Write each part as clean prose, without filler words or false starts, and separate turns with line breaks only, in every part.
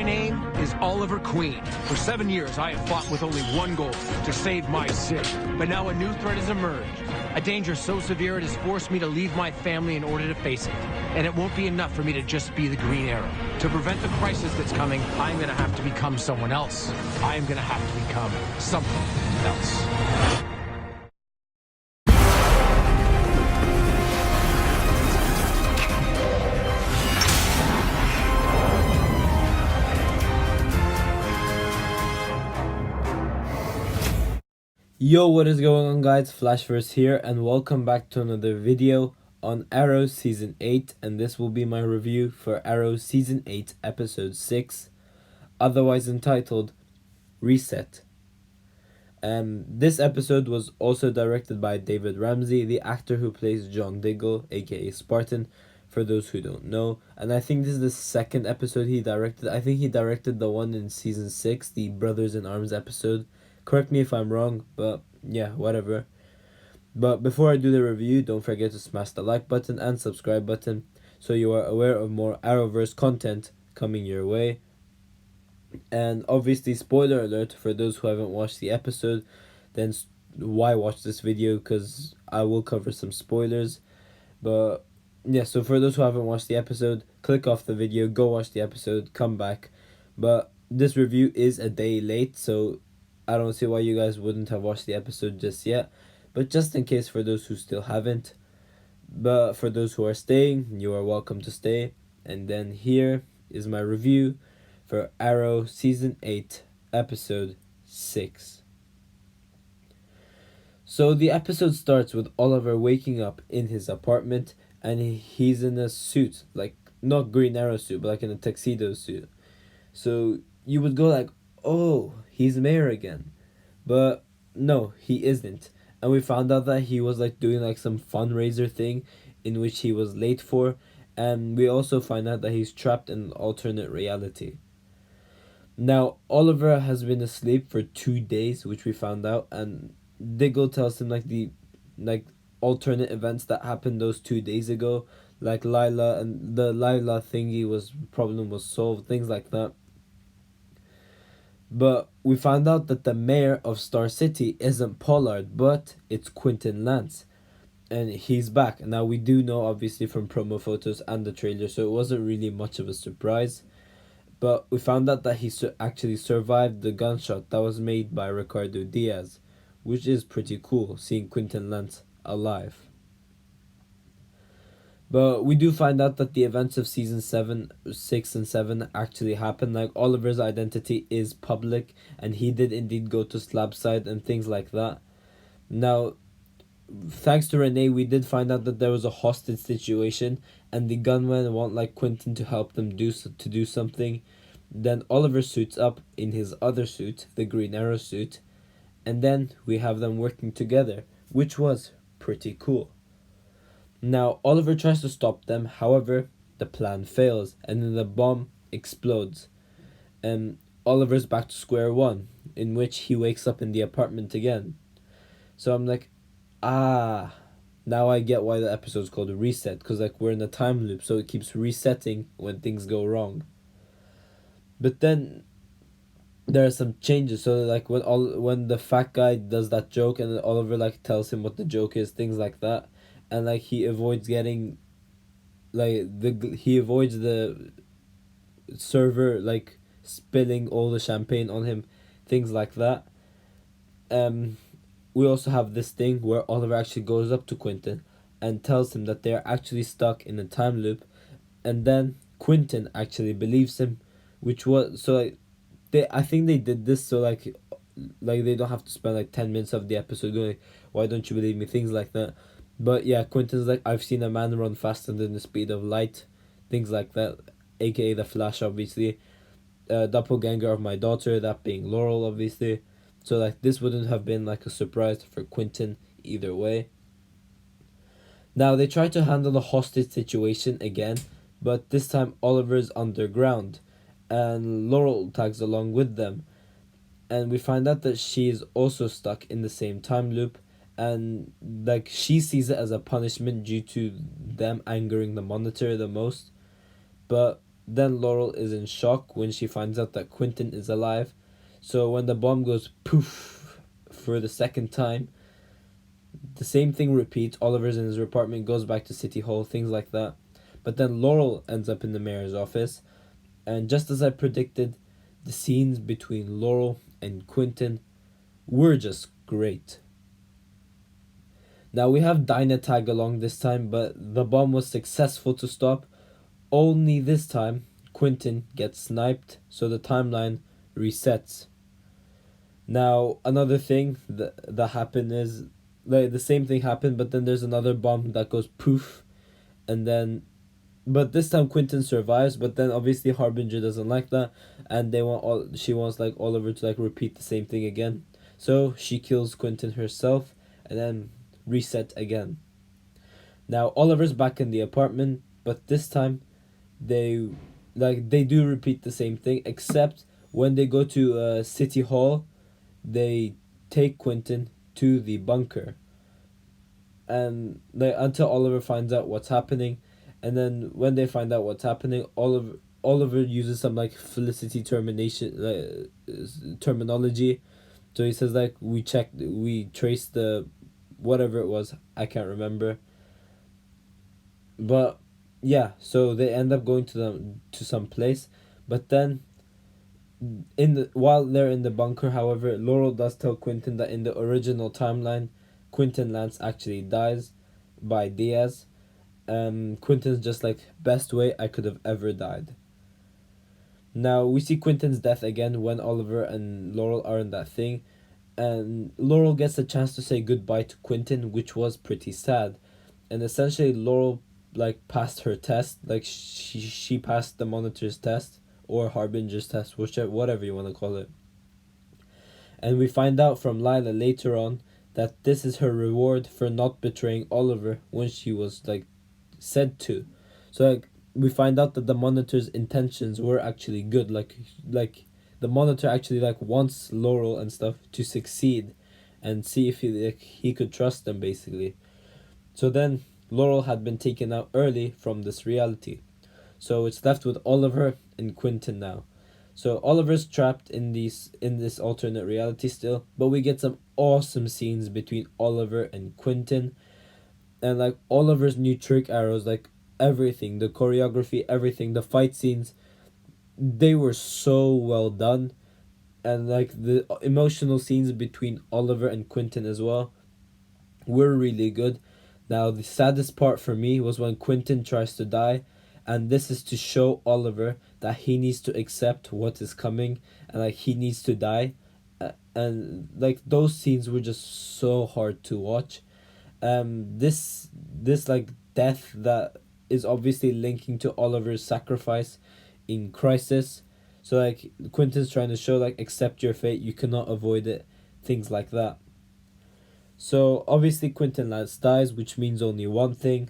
My name is Oliver Queen. For 7 years, I have fought with only one goal, to save my city. But now a new threat has emerged. A danger so severe it has forced me to leave my family in order to face it. And it won't be enough for me to just be the Green Arrow. To prevent the crisis that's coming, I'm gonna have to become someone else. I am gonna have to become something else.
Yo, what is going on, guys? Flashverse here, and welcome back to another video on Arrow Season 8, and this will be my review for Arrow Season 8 Episode 6, otherwise entitled Reset. This episode was also directed by David Ramsey, the actor who plays John Diggle, aka Spartan, for those who don't know, and I think this is the second episode he directed. I think he directed the one in Season 6, the Brothers in Arms episode. Correct me if I'm wrong, but yeah, whatever. But before I do the review, don't forget to smash the like button and subscribe button so you are aware of more Arrowverse content coming your way. And obviously, spoiler alert for those who haven't watched the episode, then why watch this video, because I will cover some spoilers. But yeah, so for those who haven't watched the episode, click off the video, go watch the episode, come back. But this review is a day late, so I don't see why you guys wouldn't have watched the episode just yet, but just in case for those who still haven't. But for those who are staying, you are welcome to stay. And then here is my review for Arrow Season 8, Episode 6. So the episode starts with Oliver waking up in his apartment, and he's in a suit, like not Green Arrow suit, but like in a tuxedo suit. So you would go like, oh, he's mayor again. But no, he isn't. And we found out that he was like doing like some fundraiser thing in which he was late for, and we also find out that he's trapped in an alternate reality. Now Oliver has been asleep for 2 days, which we found out, and Diggle tells him like the alternate events that happened those 2 days ago, like Lila, and the Lila thingy problem was solved, things like that. But we found out that the mayor of Star City isn't Pollard, but it's Quentin Lance. And he's back. Now, we do know, obviously, from promo photos and the trailer, so it wasn't really much of a surprise. But we found out that he actually survived the gunshot that was made by Ricardo Diaz, which is pretty cool, seeing Quentin Lance alive. But we do find out that the events of Season 7, 6, and 7 actually happened. Like, Oliver's identity is public, and he did indeed go to Slabside and things like that. Now, thanks to Renee, we did find out that there was a hostage situation, and the gunmen want like Quentin to help them do something. Then Oliver suits up in his other suit, the Green Arrow suit, and then we have them working together, which was pretty cool. Now, Oliver tries to stop them, however, the plan fails, and then the bomb explodes. And Oliver's back to square one, in which he wakes up in the apartment again. So I'm like, now I get why the episode's called Reset, because like we're in a time loop, so it keeps resetting when things go wrong. But then there are some changes, so like when the fat guy does that joke, and then Oliver like tells him what the joke is, things like that. And like he avoids getting he avoids the server like spilling all the champagne on him, things like that. We also have this thing where Oliver actually goes up to Quentin and tells him that they're actually stuck in a time loop, and then Quentin actually believes him, which was so like I think they did this so like they don't have to spend like 10 minutes of the episode going, why don't you believe me, things like that. But yeah, Quentin's like, I've seen a man run faster than the speed of light, things like that, aka the Flash, obviously. Doppelganger of my daughter, that being Laurel, obviously. So like this wouldn't have been like a surprise for Quentin either way. Now they try to handle the hostage situation again, but this time Oliver's underground, and Laurel tags along with them. And we find out that she is also stuck in the same time loop, and like she sees it as a punishment due to them angering the Monitor the most. But then Laurel is in shock when she finds out that Quentin is alive. So when the bomb goes poof for the second time, the same thing repeats. Oliver's in his apartment, goes back to City Hall, things like that. But then Laurel ends up in the mayor's office, and just as I predicted, the scenes between Laurel and Quentin were just great. Now we have Dinah tag along this time, but the bomb was successful to stop. Only this time, Quentin gets sniped, so the timeline resets. Now, another thing that happened is, like, the same thing happened, but then there's another bomb that goes poof, and then, but this time Quentin survives, but then obviously Harbinger doesn't like that, and she wants like Oliver to like repeat the same thing again. So she kills Quentin herself, and then reset again. Now Oliver's back in the apartment, but this time they do repeat the same thing, except when they go to City Hall, they take Quentin to the bunker, and until Oliver finds out what's happening, and then when they find out what's happening, Oliver uses some like Felicity terminology. So he says like, we traced the whatever it was, I can't remember. But yeah, so they end up going to some place, but then while they're in the bunker, however, Laurel does tell Quentin that in the original timeline, Quentin Lance actually dies by Diaz. Quentin's just like, best way I could have ever died. Now we see Quentin's death again when Oliver and Laurel are in that thing, and Laurel gets a chance to say goodbye to Quentin, which was pretty sad. And essentially Laurel like passed her test, like she passed the monitor's test or Harbinger's test, whatever you want to call it. And we find out from Lila later on that this is her reward for not betraying Oliver when she was like said to. So like we find out that the monitor's intentions were actually good, like the monitor actually like wants Laurel and stuff to succeed and see if he could trust them basically. So then Laurel had been taken out early from this reality. So it's left with Oliver and Quentin now. So Oliver's trapped in this alternate reality still, but we get some awesome scenes between Oliver and Quentin, and like Oliver's new trick arrows, like everything, the choreography, everything, the fight scenes, they were so well done, and like the emotional scenes between Oliver and Quentin as well were really good. Now the saddest part for me was when Quentin tries to die, and this is to show Oliver that he needs to accept what is coming, and like he needs to die, and like those scenes were just so hard to watch. This like death that is obviously linking to Oliver's sacrifice in Crisis. So like Quentin's trying to show like, accept your fate, you cannot avoid it, things like that. So obviously Quentin Lance dies, which means only one thing,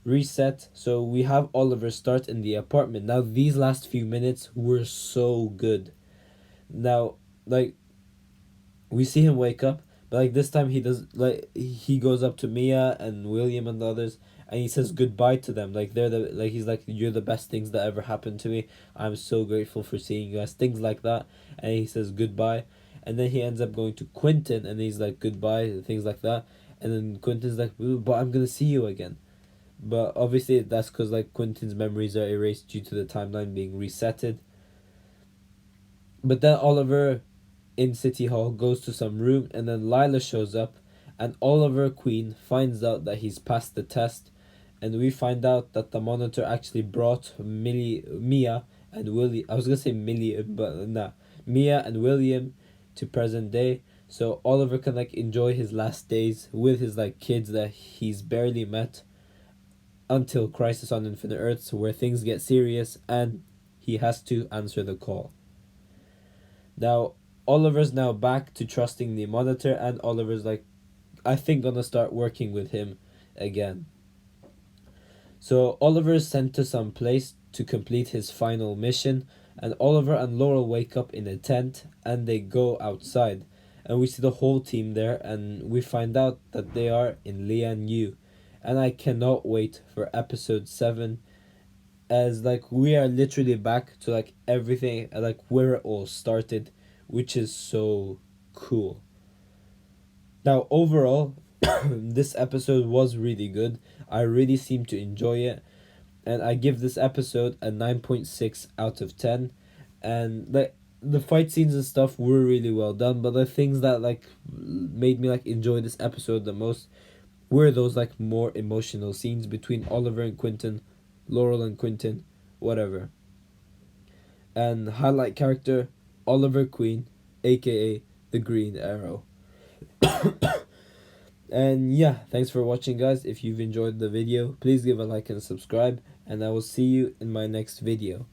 reset. So we have Oliver start in the apartment. Now these last few minutes were so good. Now like we see him wake up, but like this time he goes up to Mia and William and the others, and he says goodbye to them. Like he's like, you're the best things that ever happened to me, I'm so grateful for seeing you guys, things like that. And he says goodbye, and then he ends up going to Quentin and he's like goodbye, things like that. And then Quentin's like, but I'm gonna see you again. But obviously that's because like Quentin's memories are erased due to the timeline being resetted. But then Oliver in City Hall goes to some room, and then Lila shows up, and Oliver Queen finds out that he's passed the test, and we find out that the monitor actually brought Mia and William. I was gonna say Millie, but nah, Mia and William to present day, so Oliver can like enjoy his last days with his like kids that he's barely met, until Crisis on Infinite Earths, where things get serious and he has to answer the call. Now Oliver's now back to trusting the monitor, and Oliver's like, I think gonna start working with him again. So Oliver is sent to some place to complete his final mission, and Oliver and Laurel wake up in a tent and they go outside, and we see the whole team there, and we find out that they are in Lian U, and I cannot wait for episode 7. as like we are literally back to like everything like where it all started, which is so cool. Now overall, this episode was really good. I really seem to enjoy it, and I give this episode a 9.6 out of 10. And like the fight scenes and stuff were really well done, but the things that like made me like enjoy this episode the most were those like more emotional scenes between Oliver and Quentin, Laurel and Quentin, whatever. And highlight character Oliver Queen, aka the Green Arrow. And yeah, thanks for watching, guys. If you've enjoyed the video, please give a like and subscribe, and I will see you in my next video.